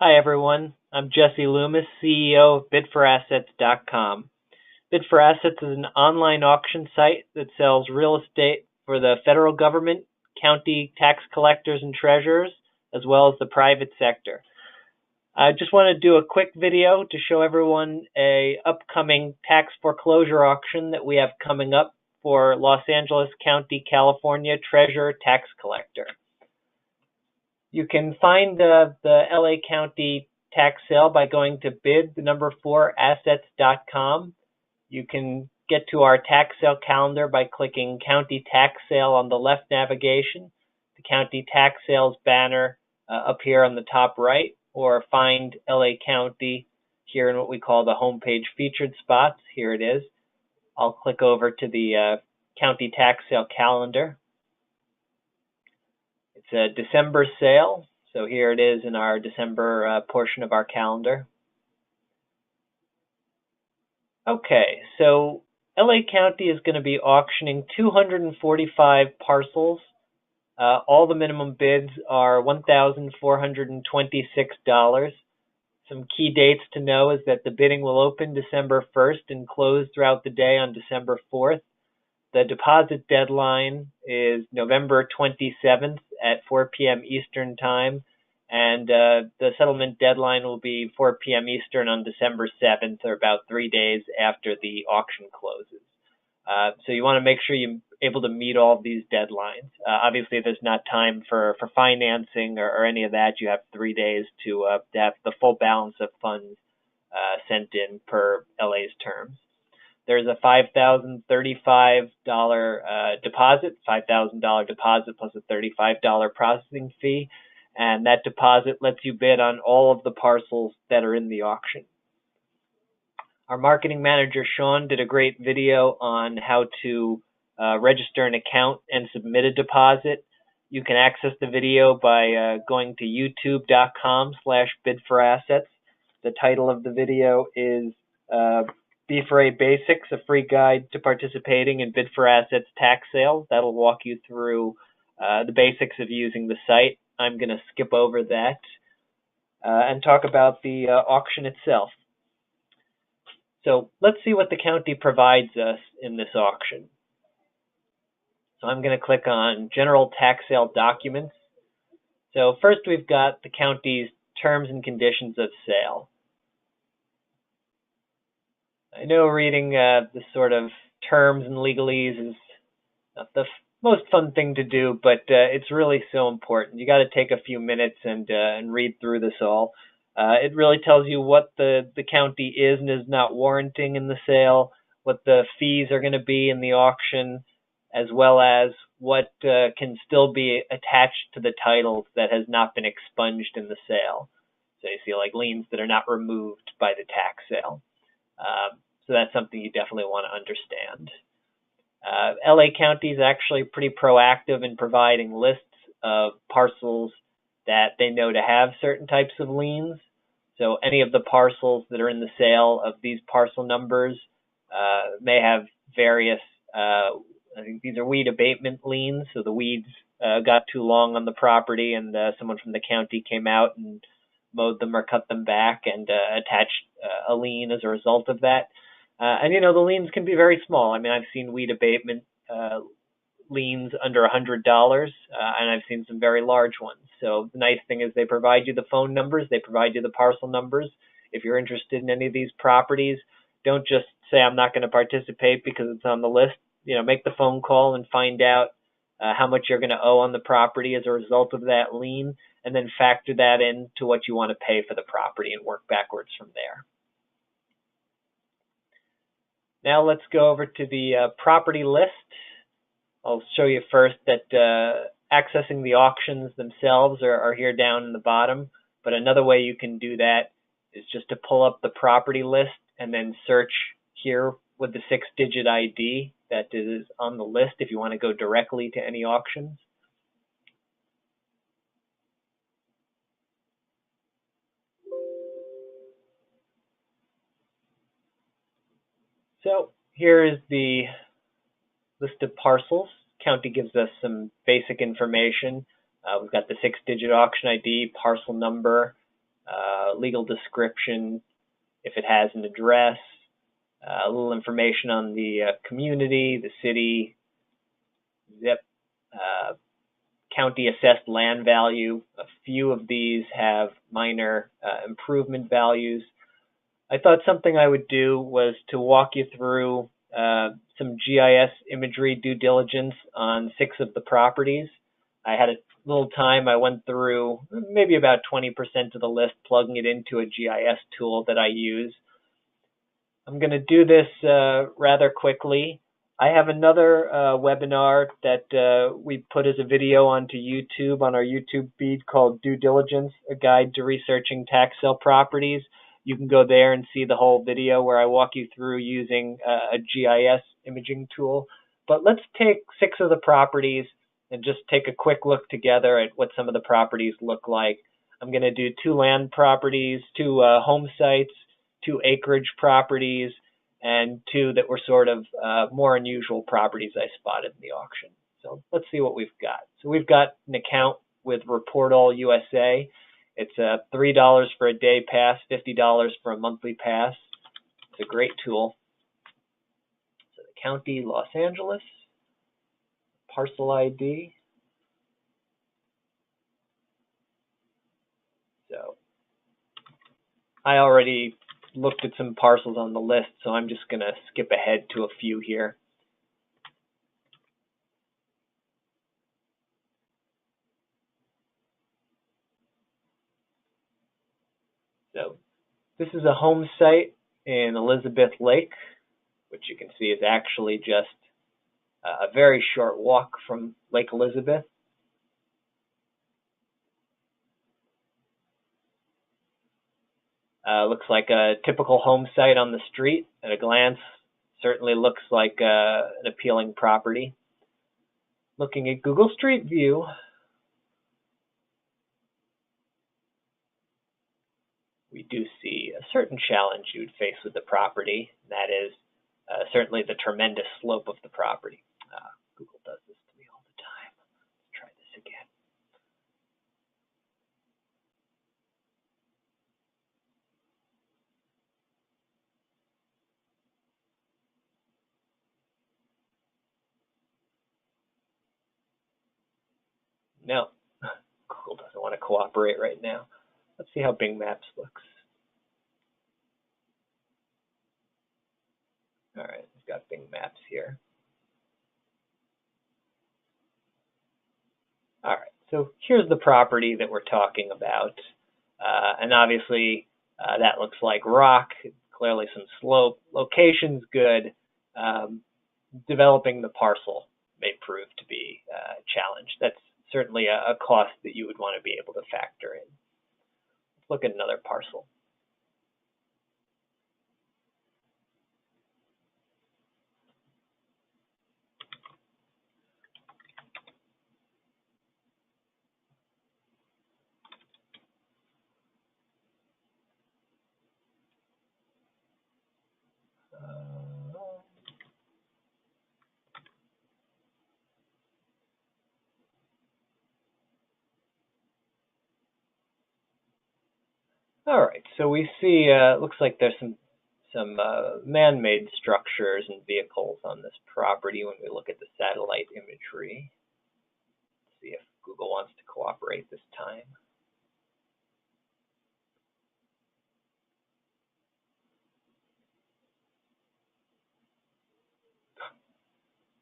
Hi everyone, I'm Jesse Loomis, CEO of Bid4Assets.com. Bid4Assets is an online auction site that sells real estate for the federal government, county tax collectors and treasurers, as well as the private sector. I just want to do a quick video to show everyone a upcoming tax foreclosure auction that we have coming up for Los Angeles County, California treasurer tax collector. You can find the LA County tax sale by going to Bid4Assets.com. You can get to our tax sale calendar by clicking County Tax Sale on the left navigation, the County Tax Sales banner up here on the top right, or find LA County here in what we call the homepage featured spots. Here it is. I'll click over to the County Tax Sale calendar. It's a December sale, so here it is in our December portion of our calendar. Okay, so LA County is going to be auctioning 245 parcels. All the minimum bids are $1,426. Some key dates to know is that the bidding will open December 1st and close throughout the day on December 4th. The deposit deadline is November 27th at 4 p.m. Eastern Time, and the settlement deadline will be 4 p.m. Eastern on December 7th, or about 3 days after the auction closes. So you want to make sure you're able to meet all of these deadlines. Obviously, there's not time for financing or any of that. You have 3 days to have the full balance of funds sent in per LA's terms. There's a $5,035 deposit, $5,000 deposit plus a $35 processing fee, and that deposit lets you bid on all of the parcels that are in the auction. Our marketing manager, Sean, did a great video on how to register an account and submit a deposit. You can access the video by going to youtube.com/Bid4Assets. The title of the video is B4A Basics, a free guide to participating in Bid4Assets tax sales. That'll walk you through the basics of using the site. I'm going to skip over that and talk about the auction itself. So let's see what the county provides us in this auction. So I'm going to click on General Tax Sale Documents. So first we've got the county's terms and conditions of sale. I know reading this sort of terms and legalese is not the most fun thing to do, but it's really so important. You got to take a few minutes and read through this all. It really tells you what the county is and is not warranting in the sale, what the fees are going to be in the auction, as well as what can still be attached to the titles that has not been expunged in the sale. So you see like liens that are not removed by the tax sale. So that's something you definitely want to understand. LA County is actually pretty proactive in providing lists of parcels that they know to have certain types of liens. So any of the parcels that are in the sale of these parcel numbers may have various, I think these are weed abatement liens. So the weeds got too long on the property and someone from the county came out and mowed them or cut them back and attached a lien as a result of that. And, you know, the liens can be very small. I mean, I've seen weed abatement liens under $100, and I've seen some very large ones. So the nice thing is they provide you the phone numbers, they provide you the parcel numbers. If you're interested in any of these properties, don't just say I'm not going to participate because it's on the list. You know, make the phone call and find out how much you're going to owe on the property as a result of that lien, and then factor that into what you want to pay for the property and work backwards from there. Now let's go over to the property list. I'll show you first that accessing the auctions themselves are here down in the bottom, but another way you can do that is just to pull up the property list and then search here with the 6-digit ID that is on the list if you want to go directly to any auctions. So here is the list of parcels. County gives us some basic information. We've got the 6-digit auction ID, parcel number, legal description, if it has an address, a little information on the community, the city, zip, county assessed land value. A few of these have minor improvement values. I thought something I would do was to walk you through some GIS imagery due diligence on 6 of the properties. I had a little time. I went through maybe about 20% of the list, plugging it into a GIS tool that I use. I'm going to do this rather quickly. I have another webinar that we put as a video onto YouTube on our YouTube feed called Due Diligence, a guide to researching tax sale properties. You can go there and see the whole video where I walk you through using a GIS imaging tool. But let's take 6 of the properties and just take a quick look together at what some of the properties look like. I'm going to do 2 land properties, 2 home sites, 2 acreage properties, and 2 that were sort of more unusual properties I spotted in the auction. So let's see what we've got. So we've got an account with Report All USA. It's $3 for a day pass, $50 for a monthly pass. It's a great tool. So the county, Los Angeles, parcel ID. So I already looked at some parcels on the list, so I'm just going to skip ahead to a few here. So this is a home site in Elizabeth Lake, which you can see is actually just a very short walk from Lake Elizabeth. Looks like a typical home site on the street at a glance. Certainly looks like an appealing property. Looking at Google Street View, we do see a certain challenge you would face with the property. That is certainly the tremendous slope of the property. Google does this to me all the time. Let's try this again. No, Google doesn't want to cooperate right now. Let's see how Bing Maps looks. All right, we've got Bing Maps here. All right, so here's the property that we're talking about. And obviously, that looks like rock, clearly some slope. Location's good. Developing the parcel may prove to be a challenge. That's certainly a cost that you would want to be able to factor in. Let's look at another parcel. All right, so we see, looks like there's some man-made structures and vehicles on this property when we look at the satellite imagery. Let's see if Google wants to cooperate this time.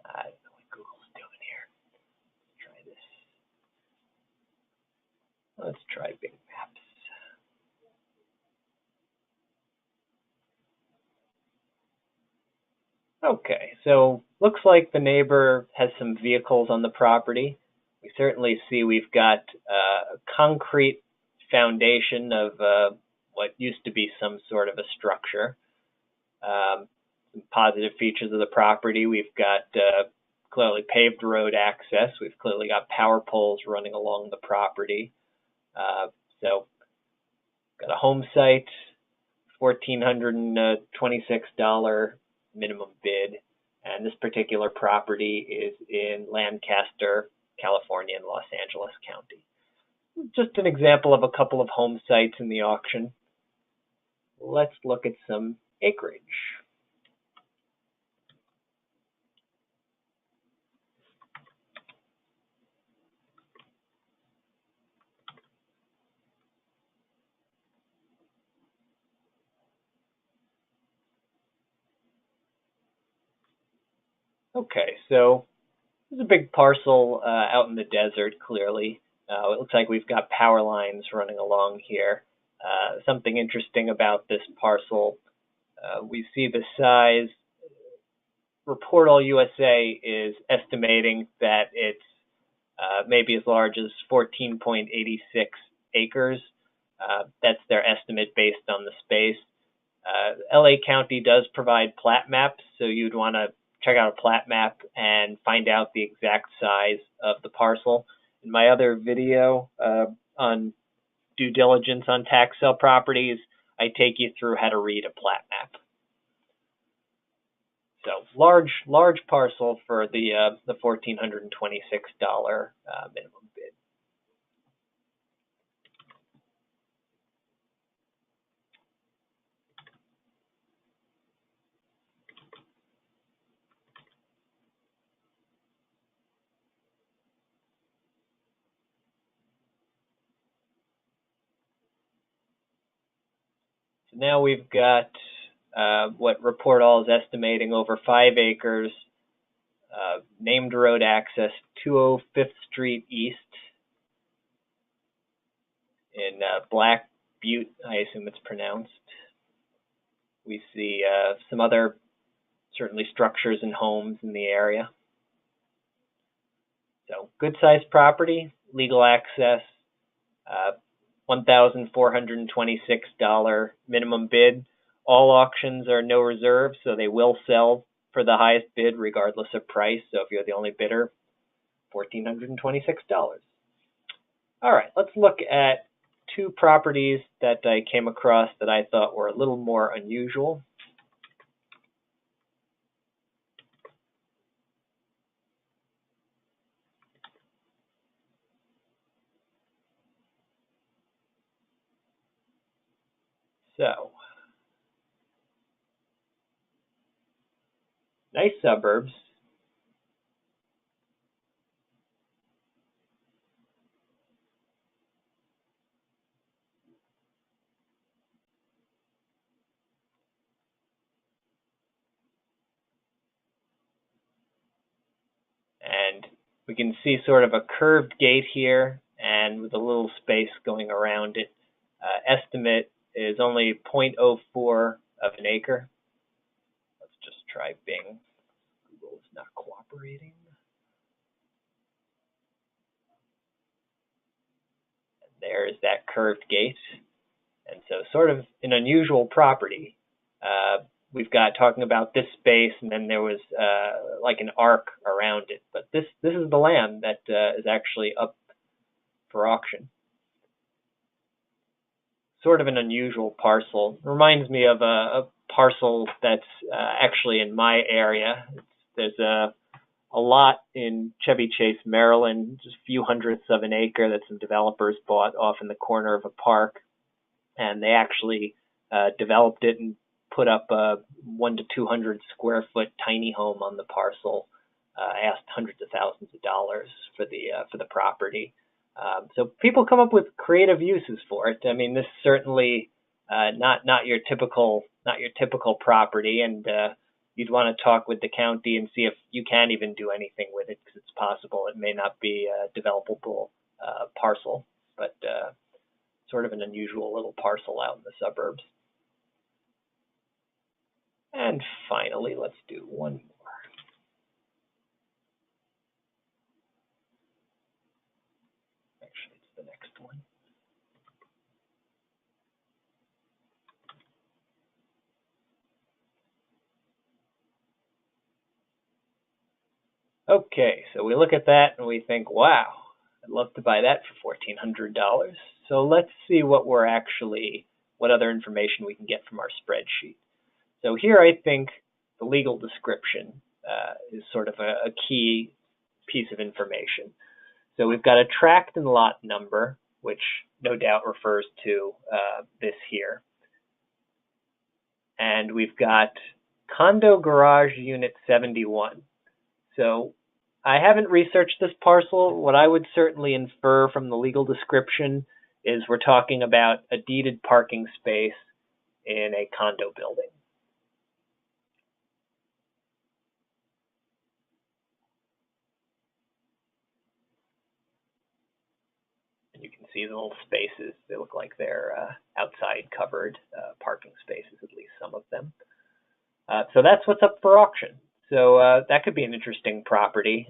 I don't know what Google's doing here. Let's try this. Let's try Bing Maps. Okay, so looks like the neighbor has some vehicles on the property. We certainly see we've got a concrete foundation of what used to be some sort of a structure. Some positive features of the property. We've got clearly paved road access. We've clearly got power poles running along the property. So got a home site, $1,426 minimum bid, and this particular property is in Lancaster, California, in Los Angeles County. just an example of a couple of home sites in the auction. Let's look at some acreage. Okay, so there's a big parcel out in the desert, clearly. It looks like we've got power lines running along here. Something interesting about this parcel, we see the size. Report All USA is estimating that it's maybe as large as 14.86 acres. That's their estimate based on the space. LA County does provide plat maps, so you'd want to check out a plat map and find out the exact size of the parcel. In my other video on due diligence on tax sale properties, I take you through how to read a plat map. So large parcel for the $1,426 minimum bid. So now we've got what Report All is estimating over 5 acres, named road access, 205th Street East in Black Butte, I assume it's pronounced. We see some other, certainly structures and homes in the area. So good sized property, legal access, $1,426 minimum bid. All auctions are no reserve, so they will sell for the highest bid regardless of price. So if you're the only bidder, $1,426. All right, let's look at 2 properties that I came across that I thought were a little more unusual. So, nice suburbs. And we can see sort of a curved gate here and with a little space going around it. Estimate is only 0.04 of an acre. Let's just try Bing. Google is not cooperating. And there's that curved gate. And so sort of an unusual property. We've got talking about this space, and then there was like an arc around it. But this is the land that is actually up for auction. Sort of an unusual parcel. Reminds me of a parcel that's actually in my area. There's a lot in Chevy Chase, Maryland, just a few hundredths of an acre that some developers bought off in the corner of a park. And they actually developed it and put up a 1 to 200 square foot tiny home on the parcel. Asked hundreds of thousands of dollars for the property. So people come up with creative uses for it. I mean, this is certainly not your typical property, and you'd want to talk with the county and see if you can even do anything with it, because it's possible it may not be a developable parcel, but sort of an unusual little parcel out in the suburbs. And finally, let's do one more. Actually, it's the next one. Okay, so we look at that and we think, wow, I'd love to buy that for $1,400. So let's see what other information we can get from our spreadsheet. So here I think the legal description is sort of a key piece of information. So we've got a tract and lot number, which no doubt refers to this here. And we've got Condo Garage Unit 71. So I haven't researched this parcel. What I would certainly infer from the legal description is we're talking about a deeded parking space in a condo building. And you can see the little spaces. They look like they're outside covered parking spaces, at least some of them. So that's what's up for auction. So that could be an interesting property.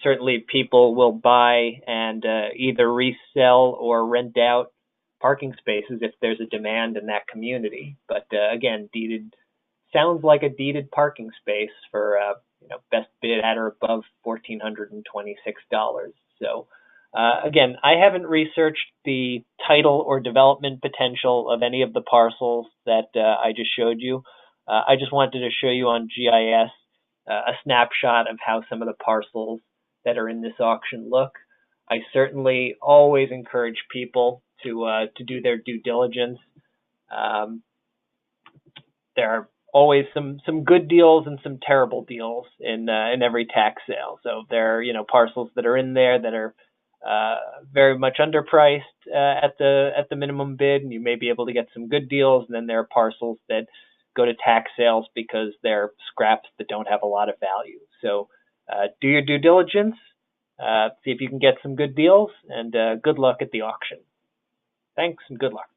Certainly people will buy and either resell or rent out parking spaces if there's a demand in that community. But again, deeded sounds like a deeded parking space for best bid at or above $1,426. So again, I haven't researched the title or development potential of any of the parcels that I just showed you. I just wanted to show you on GIS a snapshot of how some of the parcels that are in this auction look. I certainly always encourage people to do their due diligence. There are always some good deals and some terrible deals in every tax sale. So there are parcels that are in there that are very much underpriced at the minimum bid, and you may be able to get some good deals. And then there are parcels that go to tax sales because they're scraps that don't have a lot of value. So do your due diligence, see if you can get some good deals, and good luck at the auction. Thanks and good luck.